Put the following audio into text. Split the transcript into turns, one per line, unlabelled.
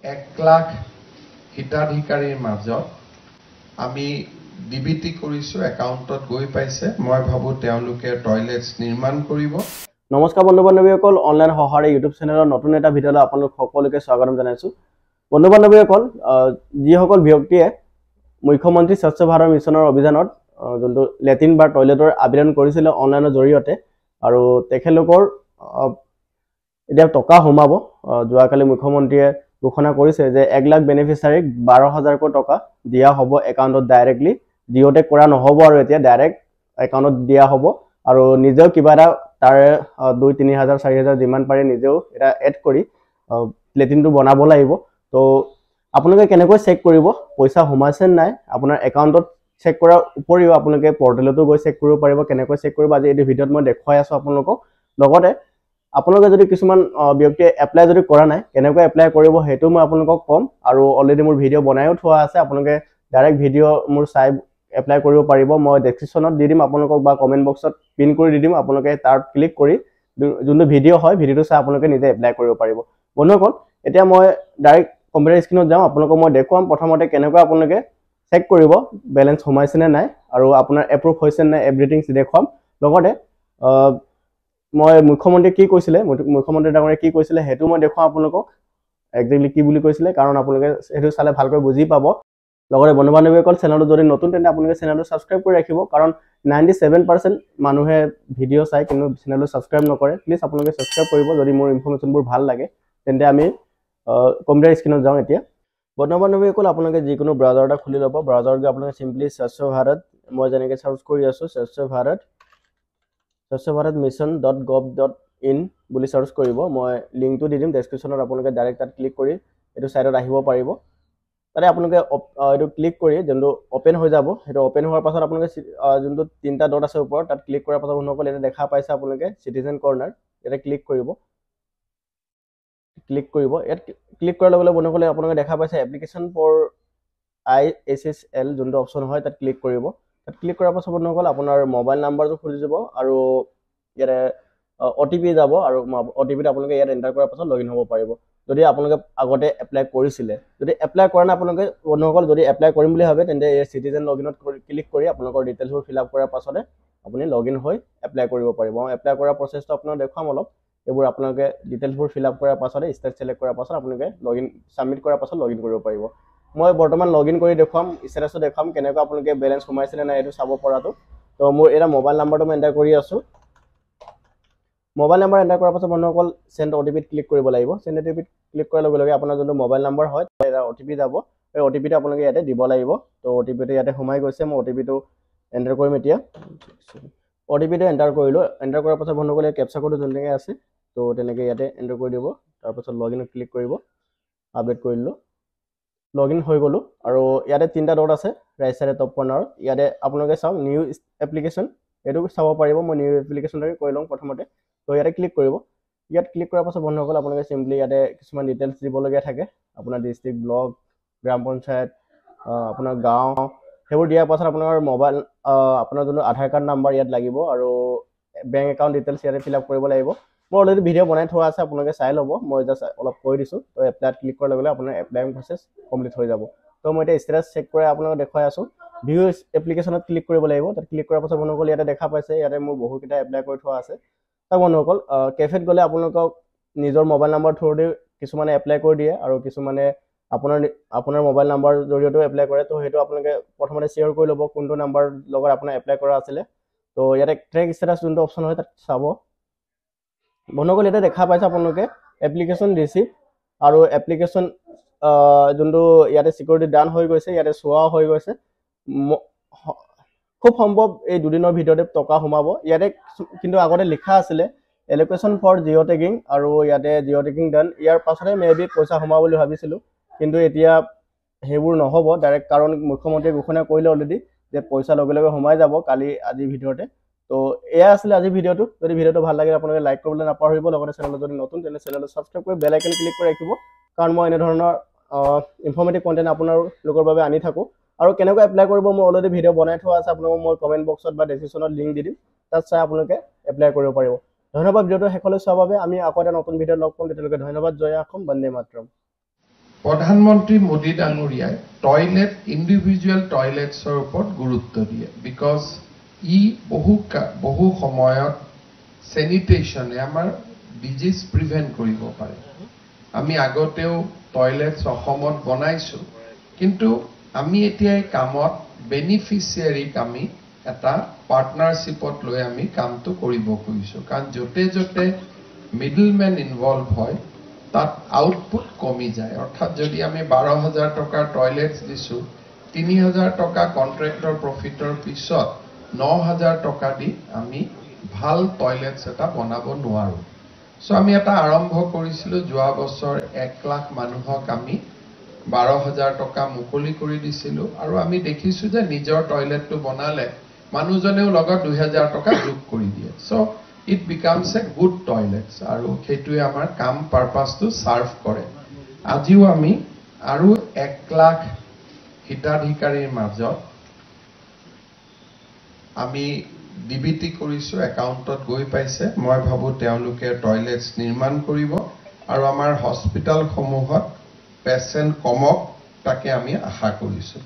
1 লাখ হিতাধিকাৰীৰ মাজত আমি ডিবিটি কৰিছো একাউণ্টত গৈ পাইছে মই ভাবো তেওঁলোকে টয়লেটস নিৰ্মাণ কৰিব।
নমস্কাৰ বন্ধু বান্ধৱীসকল, অনলাইন সহাৰি ইউটিউব চেনেলৰ নতুন এটা ভিডিঅ'লৈ আপোনালোক সকলোকে স্বাগতম জনাইছো। বন্ধু বান্ধৱীসকল, যিসকল ব্যক্তিয়ে মুখ্যমন্ত্ৰী স্বচ্ছ ভাৰত মিছনৰ অভিযানত যোনটো লেট্ৰিন বা টয়লেটৰ আবেদন কৰিছিল অনলাইনৰ জৰিয়তে আৰু তেখেতলোকৰ এতিয়া টকা সোমাব। যোৱাকালি মুখ্যমন্ত্ৰীয়ে ঘোষণা কৰিছে যে 1 লাখ বেনিফিচিয়াৰীক 12,000 টকা দিয়া হ'ব একাউণ্টত ডাইৰেক্টলি। জিঅ'টেক কৰা নহ'ব আৰু এতিয়া ডাইৰেক্ট একাউণ্টত দিয়া হ'ব আৰু নিজেও কিবা এটা তাৰে 2-3 হাজাৰ 4 হাজাৰ যিমান পাৰে নিজেও এটা এড কৰি লেট্ৰিনটো বনাব লাগিব। তো আপোনালোকে কেনেকৈ চেক কৰিব পইচা সোমাইছে নাই আপোনাৰ একাউণ্টত চেক কৰাৰ উপৰিও আপোনালোকে পৰ্টেলতো গৈ চেক কৰিব পাৰিব। কেনেকৈ চেক কৰিব আজি এই ভিডিঅ'ত মই দেখুৱাই আছোঁ আপোনালোকক। লগতে আপোনালোকে যদি কিছুমান ব্যক্তিয়ে এপ্লাই যদি কৰা নাই কেনেকৈ এপ্লাই কৰিব সেইটো মই আপোনালোকক ক'ম আৰু অলৰেডি মোৰ ভিডিঅ' বনাইও থোৱা আছে। আপোনালোকে ডাইৰেক্ট ভিডিঅ' মোৰ চাই এপ্লাই কৰিব পাৰিব। মই ডেছক্ৰিপশ্যনত দি দিম আপোনালোকক বা কমেণ্ট বক্সত পিন কৰি দি দিম। আপোনালোকে তাত ক্লিক কৰি যোনটো ভিডিঅ' হয় ভিডিঅ'টো চাই আপোনালোকে নিজে এপ্লাই কৰিব পাৰিব। বন্ধুসকল, এতিয়া মই ডাইৰেক্ট কম্পিউটাৰ স্ক্ৰীনত যাওঁ। আপোনালোকক মই দেখুৱাম প্ৰথমতে কেনেকৈ আপোনালোকে চেক কৰিব বেলেঞ্চ সোমাইছে নে নাই আৰু আপোনাৰ এপ্ৰুভ হৈছে নে নাই এভৰিথিং দেখুৱাম। লগতে মই মুখ্যমন্ত্ৰীয়ে কি কৈছিলে মুখ্যমন্ত্ৰী ডাঙৰীয়ে কি কৈছিলে সেইটো মই দেখুৱাম আপোনালোকক একজেক্টলি কি বুলি কৈছিলে, কাৰণ আপোনালোকে সেইটো চালে ভালকৈ বুজি পাব। লগতে বন্ধু বান্ধৱীসকল, চেনেলটো যদি নতুন তেন্তে আপোনালোকে চেনেলটো ছাবস্ক্ৰাইব কৰি ৰাখিব, কাৰণ 97% মানুহে ভিডিঅ' চাই কিন্তু চেনেলটো ছাবস্ক্ৰাইব নকৰে। প্লিজ আপোনালোকে ছাবস্ক্ৰাইব কৰিব যদি মোৰ ইনফৰমেশ্যনবোৰ ভাল লাগে। তেন্তে আমি কম্পিউটাৰ স্ক্ৰীনত যাওঁ। এতিয়া বন্ধু বান্ধৱীসকল, আপোনালোকে যিকোনো ব্ৰাউজাৰ এটা খুলি ল'ব। ব্ৰাউজাৰত গৈ আপোনালোকে চিম্পলি স্বচ্ছ ভাৰত, মই যেনেকৈ চাৰ্চ কৰি আছোঁ স্বচ্ছ ভাৰত mission.gov.in বুলি চাৰ্চ কৰিব। মই লিংকটো দি দিম ডেছক্ৰিপশ্যনত। আপোনালোকে ডাইৰেক্ট তাত ক্লিক কৰি এইটো ছাইটত আহিব পাৰিব। তাতে আপোনালোকে এইটো ক্লিক কৰি যোনটো অ'পেন হৈ যাব, সেইটো অ'পেন হোৱাৰ পাছত আপোনালোকে যোনটো 3টা ডট আছে ওপৰত তাত ক্লিক কৰাৰ পাছত বন্ধুসকল ইয়াতে দেখা পাইছে আপোনালোকে চিটিজেন কৰ্ণাৰ। ইয়াতে ক্লিক কৰিব। ইয়াত ক্লিক কৰাৰ লগে লগে বন্ধুসকলে আপোনালোকে দেখা পাইছে এপ্লিকেশ্যন ফৰ ISSL যোনটো অপশ্যন হয় তাত ক্লিক কৰিব। তাত ক্লিক কৰাৰ পাছত বন্ধুসকল আপোনাৰ মোবাইল নাম্বাৰটো খুলি যাব আৰু ইয়াতে OTP যাব আৰু OTPটো আপোনালোকে ইয়াত এণ্টাৰ কৰাৰ পাছত লগ ইন হ'ব পাৰিব। যদি আপোনালোকে আগতে এপ্লাই কৰিছিলে, যদি এপ্লাই কৰা নাই আপোনালোকে বন্ধুসকল, যদি এপ্লাই কৰিম বুলি ভাবে তেন্তে এই চিটিজেন লগ ইনত ক্লিক কৰি আপোনালোকৰ ডিটেইলছবোৰ ফিল আপ কৰাৰ পাছতে আপুনি লগ ইন হৈ এপ্লাই কৰিব পাৰিব। এপ্লাই কৰাৰ প্ৰচেছটো আপোনাক দেখুৱাম অলপ। এইবোৰ আপোনালোকে ডিটেইলছবোৰ ফিল আপ কৰাৰ পাছতে ষ্টেট চিলেক্ট কৰাৰ পাছত আপোনালোকে লগ ইন ছাবমিট কৰাৰ পাছত লগ ইন কৰিব পাৰিব। মই বৰ্তমান লগ ইন কৰি দেখুৱাম, ষ্টেটাছটো দেখুৱাম কেনেকৈ আপোনালোকে বেলেঞ্চ সোমাইছিলে নাই এইটো চাব পৰাটো। তো মোৰ এটা মোবাইল নাম্বাৰটো মই এণ্টাৰ কৰি আছোঁ। মোবাইল নাম্বাৰ এণ্টাৰ কৰাৰ পাছত বন্ধুসকল চেণ্ড OTP ক্লিক কৰিব লাগিব। চেণ্ড OTP ক্লিক কৰাৰ লগে লগে আপোনাৰ যোনটো মোবাইল নাম্বাৰ হয় এটা OTP যাব। এই OTPটো আপোনালোকে ইয়াতে দিব লাগিব। তো OTPটো ইয়াতে সোমাই গৈছে। মই OTPটো এণ্টাৰ কৰিম এতিয়া। OTPটো এণ্টাৰ কৰিলোঁ। এণ্টাৰ কৰাৰ পাছত বন্ধুসকল কেপচা কোডটো যোনকৈ আছে তো তেনেকৈ ইয়াতে এণ্টাৰ কৰি দিব। তাৰপাছত লগ ইনত ক্লিক কৰিব। আপডেট কৰি দিলোঁ। লগ ইন হৈ গ'লোঁ আৰু ইয়াতে 3টা ডট আছে ৰাইট চাইডে টপ কৰ্নাৰত। ইয়াতে আপোনালোকে চাওক নিউ এপ্লিকেশ্যন, এইটো চাব পাৰিব। মই নিউ এপ্লিকেশ্যনটোকে কৰি লওঁ প্ৰথমতে। তো ইয়াতে ক্লিক কৰিব। ইয়াত ক্লিক কৰাৰ পাছত বন্ধুসকল আপোনালোকে চিম্পলি ইয়াতে কিছুমান ডিটেইলছ দিবলগীয়া থাকে। আপোনাৰ ডিষ্ট্ৰিক্ট, ব্লক, গ্ৰাম পঞ্চায়ত, আপোনাৰ গাঁও, সেইবোৰ দিয়াৰ পাছত আপোনাৰ মোবাইল আপোনাৰ যোনটো আধাৰ কাৰ্ড নাম্বাৰ ইয়াত লাগিব আৰু বেংক একাউণ্ট ডিটেইলছ ইয়াতে ফিল আপ কৰিব লাগিব। মই অলৰেডি ভিডিঅ' বনাই থোৱা আছে, আপোনালোকে চাই ল'ব। মই জাষ্ট অলপ কৈ দিছোঁ। তো এপ্লাইত ক্লিক কৰাৰ লগে লগে আপোনাৰ এপ্লাইং প্ৰচেছ কমপ্লিট হৈ যাব। তো মই এতিয়া ষ্টেটাছ চেক কৰি আপোনালোকক দেখুৱাই আছোঁ। ভিউ এপ্লিকেশ্যনত ক্লিক কৰিব লাগিব। তাত ক্লিক কৰাৰ পাছত বন্ধুসকল ইয়াতে দেখা পাইছে ইয়াতে মোৰ বহুকেইটা এপ্লাই কৰি থোৱা আছে। তাক বন্ধুসকল কেফেত গ'লে আপোনালোকক নিজৰ মোবাইল নাম্বাৰ থ্ৰুদি কিছুমানে এপ্লাই কৰি দিয়ে আৰু কিছুমানে আপোনাৰ মোবাইল নাম্বাৰ জৰিয়তেও এপ্লাই কৰে। তো সেইটো আপোনালোকে প্ৰথমতে শ্বেয়াৰ কৰি ল'ব কোনটো নাম্বাৰ লগত আপোনাৰ এপ্লাই কৰা আছিলে। তো ইয়াতে ট্ৰেক ষ্টেটাছ যোনটো অপশ্যন হয় তাত চাব। বন্ধুসকল ইয়াতে দেখা পাইছে আপোনালোকে এপ্লিকেশ্যন ৰিচিভ আৰু এপ্লিকেশ্যন যোনটো ইয়াতে চিকিউৰিটি ডান হৈ গৈছে, ইয়াতে চোৱাও হৈ গৈছে। খুব সম্ভৱ এই 2 দিনৰ ভিতৰতে টকা সোমাব। ইয়াতে কিন্তু আগতে লিখা আছিলে এলোকেশ্যন ফৰ জিঅ' টেগিং আৰু ইয়াতে জিঅ' টেগিং ডান। ইয়াৰ পাছতে মেবি পইচা সোমাব বুলি ভাবিছিলোঁ, কিন্তু এতিয়া সেইবোৰ নহ'ব ডাইৰেক্ট, কাৰণ মুখ্যমন্ত্ৰীয়ে ঘোষণা কৰিলে অলৰেডি যে পইচা লগে লগে সোমাই যাব আজিৰ ভিডিঅ'তে। তো এয়া আছিলে আজিৰ ভিডিঅ'টো। যদি ভিডিঅ'টো ভাল লাগে আপোনালোকে লাইক কৰিবলৈ নাপাহৰিব। লগতে চেনেলটো যদি নতুন তেন্তে চেনেলটো ছাবস্ক্ৰাইব কৰি বেল আইকন ক্লিক কৰি ৰাখিব, কাৰণ মই এনেধৰণৰ ইনফৰ্মেটিভ কণ্টেণ্ট আপোনালোকৰ বাবে আনি থাকোঁ। আৰু কেনেকৈ এপ্লাই কৰিব মই অলৰেডি ভিডিঅ' বনাই থোৱা আছে। আপোনালোকক মই কমেণ্ট বক্সত বা ডেছক্ৰিপশ্যনত লিংক দি দিম, তাত চাই আপোনালোকে এপ্লাই কৰিব পাৰিব। ধন্যবাদ ভিডিঅ'টো শেষলৈ চোৱাৰ বাবে। আমি আকৌ এটা নতুন ভিডিঅ'ত লগ পাম। তেতিয়ালৈকে ধন্যবাদ। জয় অসম, বন্দে মাতৰম।
প্ৰধানমন্ত্ৰী মোদী ডাঙৰীয়াই টয়লেট ইণ্ডিভিজুৱেল টয়লেটছৰ ওপৰত গুৰুত্ব দিয়ে বিকজ ই বহু সময়ত চেনিটেশ্যনে আমাৰ ডিজিজ প্ৰিভেণ্ট কৰিব পাৰে আমি আগতেও টয়লেটছ অসমত বনাইছোঁ কিন্তু আমি এতিয়া এই কামত বেনিফিচিয়াৰীক আমি এটা পাৰ্টনাৰশ্বিপত লৈ আমি কামটো কৰিব খুজিছোঁ কাৰণ য'তে য'তে মিডলমেন ইনভলভ হয় তাত আউটপুট কমি যায় অৰ্থাৎ যদি আমি 12,000 টকাৰ টয়লেটছ দিছোঁ 3,000 টকা কন্ট্ৰেক্টৰ প্ৰফিটৰ পিছত 9,000 টকা দি আমি ভাল টয়লেটছ এটা বনাব নোৱাৰোঁ সো আমি এটা আৰম্ভ কৰিছিলোঁ যোৱা বছৰ 1 লাখ মানুহক আমি 12,000 টকা মুকলি কৰি দিছিলোঁ আৰু আমি দেখিছোঁ যে নিজৰ টয়লেটটো বনালে মানুহজনেও লগত 2,000 টকা যোগ কৰি দিয়ে so it becomes a good toilets আৰু হেতুৱে আমাৰ কাম পাৰপাসটো সাৰ্ভ কৰে আজিও আমি আৰু 1 লাখ হিতাধিকাৰীৰ মাজত আমি ডিবিটি কৰিছোঁ একাউণ্টত গৈ পাইছে মই ভাবো তেওঁলোকে টয়লেটছ নিৰ্মাণ কৰিব আৰু আমাৰ হস্পিটাল সমূহত পেশেন্ট কমক তাকে আমি আশা কৰিছোঁ